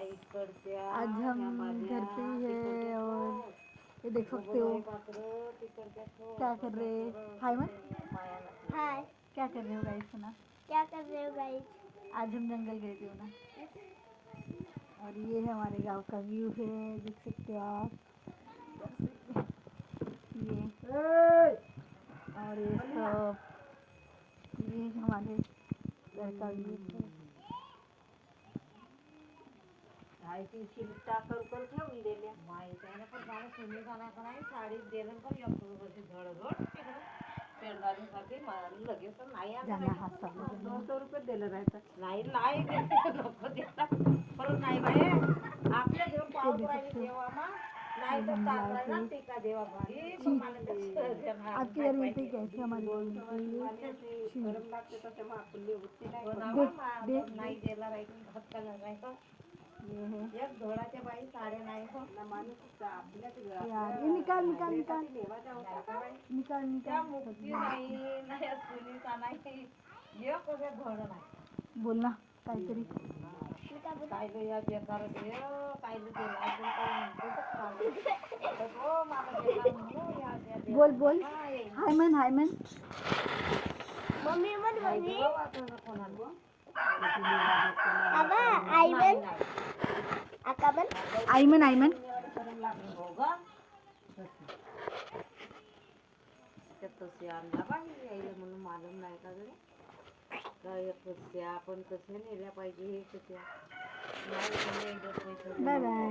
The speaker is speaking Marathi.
आज हम घर पे ही है और ये देख सकते हो क्या कर रहे हैं। हाय मन, हाय, क्या कर रहे हो गाइस? सुना, क्या कर रहे हो गाइस? आज हम जंगल गए थे ना, और ये है हमारे गांव का व्यू है, देख सकते हो आप। ये और ये सब, ये हमारे घर का व्यू है। टाकर कर ठेवून दिल्या माहिती आहे ना, पण मला तुम्ही जाणार का नाही साडी दिलं पण कशी धडधड पेरदारीसाठी लगेच नाही जाना हा सब 200 रुपये दिलं राहतं नाही नको देता परत नाही बाय आपल्या देव पाव राहिली देवा मा नाही तर तांदळा ना टीका देवा भारी पण मला आपके घर में पे कैसे हमारे गरम लागते तसे मापुली होती नाही नाही दिला राहायचं हक्का नाही का ये है एक धोळाच्या बाई साड्या नाही हो ना माणूस आपल्याच यार, ये निकाल निकाल निकाल निकाल त्या निकाल। मुक्ती नाही नाही सुनीता नाही ये कसे धड नाही बोलना काहीतरी। काय ग या बेकार काय हो मला बेकार म्हणू या बोल बोल। हाय मन, हाय मन। मम्मी मन, मम्मी कोणाला आबा आई बन, आका बन, आयमन आयमन तसे आणला पाहिजे यायला म्हणून मालूम नाही का जरी काय कस्या आपण कसे नेल्या पाहिजे हे कस्या बाय बाय।